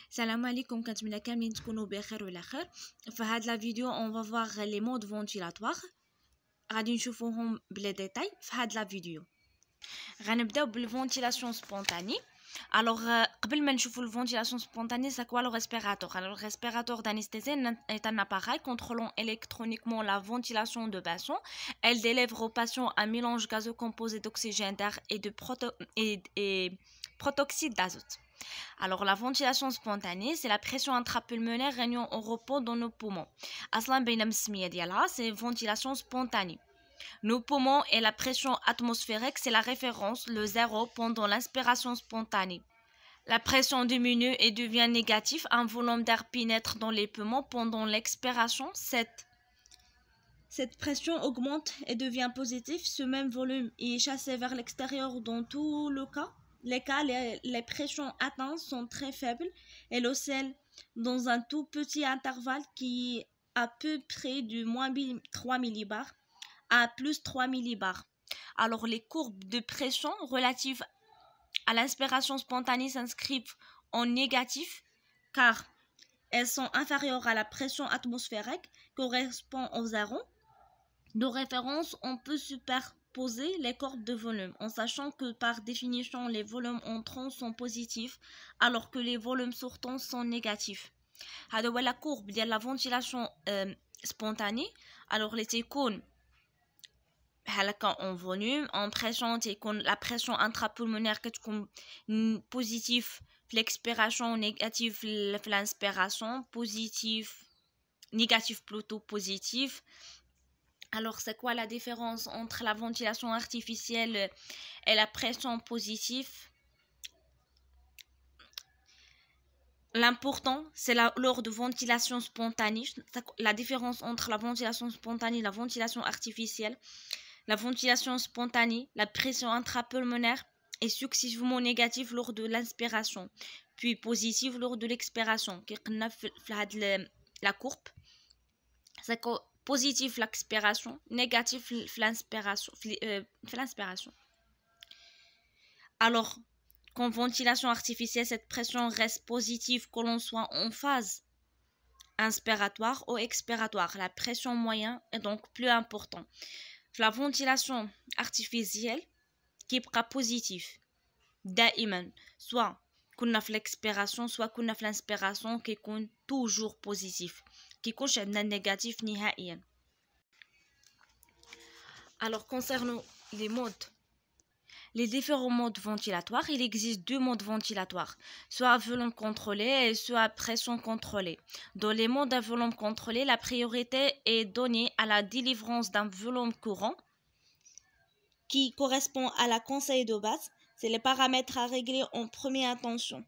Salam alaikum, كنتمنى كاملين تكونوا بخير وعلى خير. في هاد لا فيديو on va voir les modes ventilatoires. غادي نشوفوهم بلا ديتاي في هاد لا فيديو. غنبداو بالفونتيلاسيون سبونتاني. Alors قبل ما نشوفوا الفونتيلاسيون سبونتاني c'est quoi le respirateur? Alors le respirateur d'anesthésie est un appareil contrôlant électroniquement la ventilation de bassin. Elle délivre au patient un mélange gazeux composé d'oxygène, d'air et de protoxyde d'azote. Alors la ventilation spontanée, c'est la pression intrapulmonaire régnant au repos dans nos poumons. Aslan بين مسمية ديالها, c'est ventilation spontanée. Nos poumons et la pression atmosphérique, c'est la référence, le zéro pendant l'inspiration spontanée. La pression diminue et devient négative. Un volume d'air pénètre dans les poumons pendant l'expiration. Cette pression augmente et devient positive. Ce même volume est chassé vers l'extérieur dans tous les cas. Les pressions atteintes sont très faibles et oscillent dans un tout petit intervalle qui est à peu près de moins 3 millibars à plus 3 millibars. Alors les courbes de pression relatives à l'inspiration spontanée s'inscrivent en négatif car elles sont inférieures à la pression atmosphérique correspond au zéro. De référence, on peut superposer les courbes de volume en sachant que par définition les volumes entrants sont positifs alors que les volumes sortants sont négatifs. هذا هو la courbe ديال la ventilation spontanée. Alors les تيكون en volume, en pression, la pression intrapulmonaire كتكون positif في l'expiration, négatif في l'inspiration, positif, négatif plutôt positif. Alors c'est quoi la différence entre la ventilation artificielle et la pression positive? L'important, c'est lors de ventilation spontanée, la différence entre la ventilation spontanée et la ventilation artificielle. La ventilation spontanée, la pression intrapulmonaire est successivement négative lors de l'inspiration, puis positive lors de l'expiration. La courbe, c'est positif l'expiration, négatif l'inspiration. Alors, qu'en ventilation artificielle, cette pression reste positive que l'on soit en phase inspiratoire ou expiratoire. La pression moyenne est donc plus importante. La ventilation artificielle qui sera positive دائما soit كنا في l'expiration soit كنا في l'inspiration qui est toujours positif qui يكونش عندنا négatif نهائيا. Alors concernant les différents modes ventilatoires, il existe deux modes ventilatoires, soit à volume contrôlé et soit à pression contrôlée. Dans les modes à volume contrôlé, la priorité est donnée à la délivrance d'un volume courant qui correspond à la conseil de base. C'est les paramètres à régler en première intention.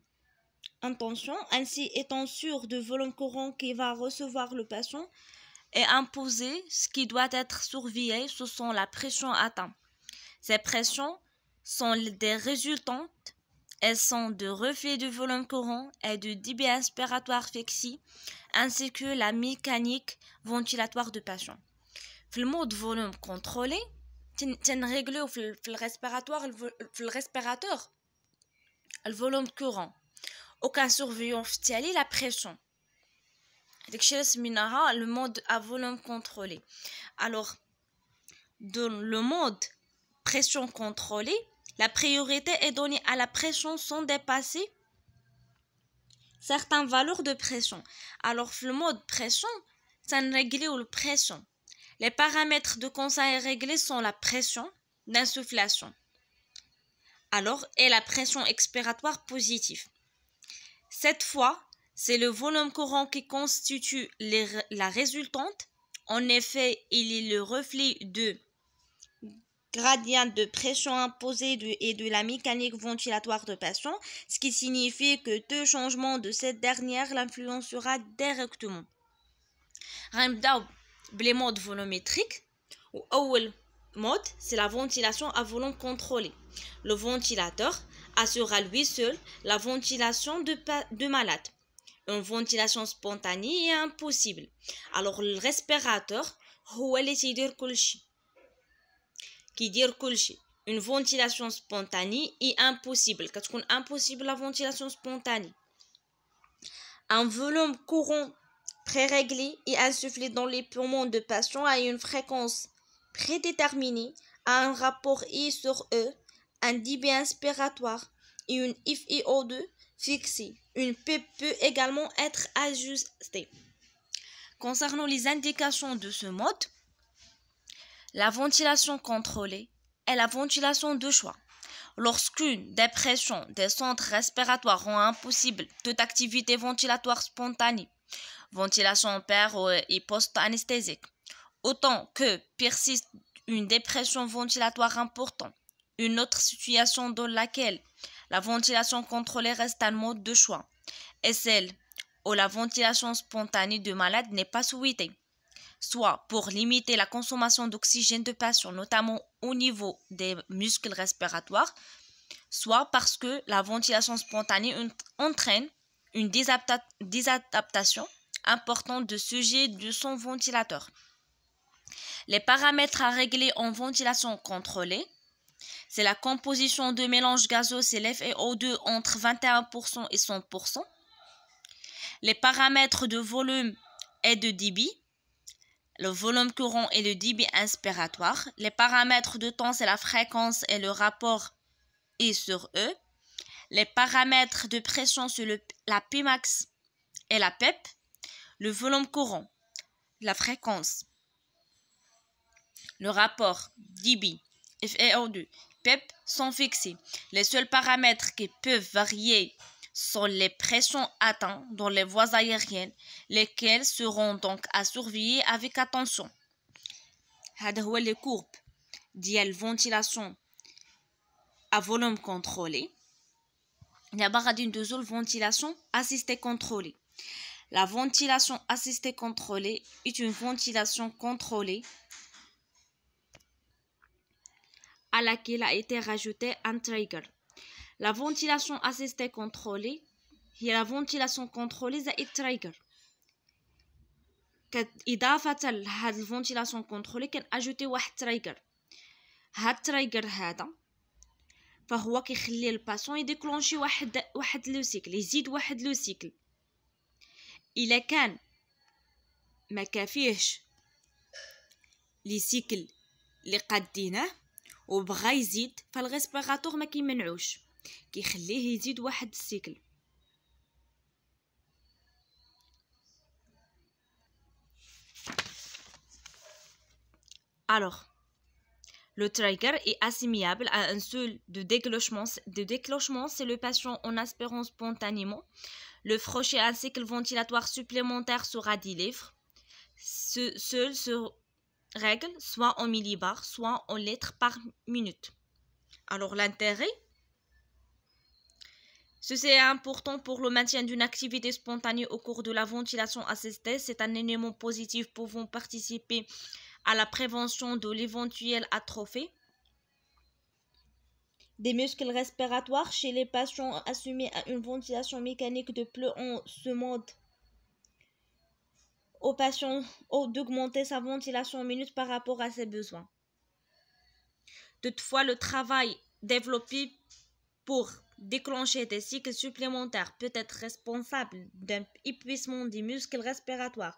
Ainsi étant sûr du volume courant qui va recevoir le patient et imposer ce qui doit être surveillé, ce sont la pression atteinte. Ces pressions sont des résultantes, elles sont de reflet du volume courant et du débit inspiratoire fixé, ainsi que la mécanique ventilatoire du patient. في المود volume contrôlé تنريغلو في الريسبيراتور الفولوم كورون وكان سورفيون في التالي لا بريسيون. داكشي اللي سميناها لو مود ا فولوم كونترولي. Alors dans le mode pression contrôlée, la priorité est donnée à la pression sans dépasser certaines valeurs de pression. Alors le mode pression تنريغليو البريسيون. Les paramètres de conseil réglés sont la pression d'insufflation et la pression expiratoire positive. Cette fois, c'est le volume courant qui constitue la résultante. En effet, il est le reflet de gradient de pression imposé et de la mécanique ventilatoire de patient, ce qui signifie que tout changement de cette dernière l'influencera directement. Les modes volumétriques. Le mode, c'est la ventilation à volume contrôlé. Le ventilateur assure à lui seul la ventilation de malade. Une ventilation spontanée est impossible. Alors le respirateur, هو اللي تيدير كلشي. كيدير كلشي. Une ventilation spontanée est impossible. كتكون impossible la ventilation spontanée. Un volume courant préréglé et insufflé dans les poumons de patients à une fréquence prédéterminée, a un rapport I sur E, un débit inspiratoire et une FiO2 fixée. Une PEP peut également être ajustée. Concernant les indications de ce mode, la ventilation contrôlée est la ventilation de choix. Lorsqu'une dépression des centres respiratoires rend impossible toute activité ventilatoire spontanée, ventilation per et post-anesthésique, autant que persiste une dépression ventilatoire importante, une autre situation dans laquelle la ventilation contrôlée reste un mode de choix est celle où la ventilation spontanée de malade n'est pas souhaitée, soit pour limiter la consommation d'oxygène de patients, notamment au niveau des muscles respiratoires, soit parce que la ventilation spontanée entraîne une désadaptation importante de sujet de son ventilateur. Les paramètres à régler en ventilation contrôlée, c'est la composition de mélange gazeux et l'FiO2 entre 21% et 100%, les paramètres de volume et de débit, le volume courant et le débit inspiratoire, les paramètres de temps, c'est la fréquence et le rapport I sur E, les paramètres de pression, c'est la Pmax et la PEP, le volume courant, la fréquence, le rapport débit, FiO2, PEP sont fixés. Les seuls paramètres qui peuvent varier sont les pressions atteintes dans les voies aériennes, lesquelles seront donc à surveiller avec attention. هذا هو les courbes ديال ventilation à volume contrôlé. D'abord, غادي ندوزو ventilation assistée contrôlée. La ventilation assistée contrôlée est une ventilation contrôlée à laquelle a été rajouté un trigger. La ventilation assistée contrôlée هي la ventilation contrôlée زائد trigger. إضافة لهاد الفنتيلاسيون كونترولي كنأجوتي واحد تريجر. هاد التريجر هذا فهو كيخلي الباسون يديكلونشي واحد لو سيكل، يزيد واحد لو سيكل. إلا كان ما كافيهش لي سيكل اللي قادينه وبغى يزيد، فالغيسبيراتور ما كيمنعوش، كيخليه يزيد واحد السيكل. Alors, le trigger est assimilable à un seul de déclenchement. C'est le patient en aspirant spontanément. Le frocher un cycle ventilatoire supplémentaire sera 10 livres. Ce seul se règle soit en millibars, soit en litres par minute. Alors, l'intérêt, ceci est important pour le maintien d'une activité spontanée au cours de la ventilation assistée. C'est un élément positif pouvant participer à la prévention de l'éventuelle atrophie des muscles respiratoires chez les patients assumés à une ventilation mécanique de plus en ce mode aux patients d'augmenter sa ventilation en minutes par rapport à ses besoins. Toutefois, le travail développé pour déclencher des cycles supplémentaires peut être responsable d'un épuisement des muscles respiratoires.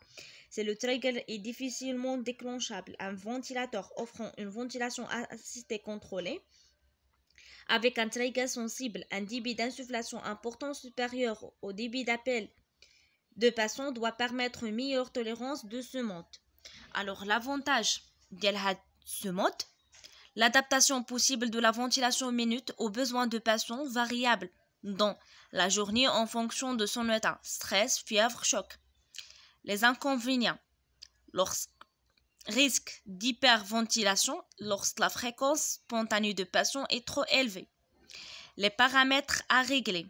Si le trigger est difficilement déclenchable, un ventilateur offrant une ventilation assistée contrôlée avec un trigger sensible, un débit d'insufflation important supérieur au débit d'appel de patients doit permettre une meilleure tolérance de ce mode. Alors, l'avantage de ce mode, l'adaptation possible de la ventilation minute aux besoins de patients variable dans la journée en fonction de son état, stress, fièvre, choc. Les inconvénients, risque d'hyperventilation lorsque la fréquence spontanée de patients est trop élevée. Les paramètres à régler,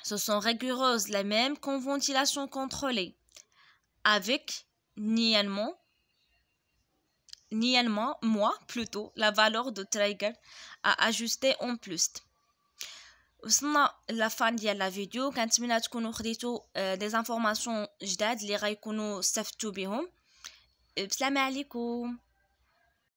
ce sont rigoureusement les mêmes qu'en ventilation contrôlée, avec niainement la valeur de trigger à ajuster en plus. وصلنا لافان ديال لا فيديو، كنتمنى تكونوا خديتوا دي انفورماسيون جداد اللي غيكونوا استفدتوا بهم. بسلام عليكم.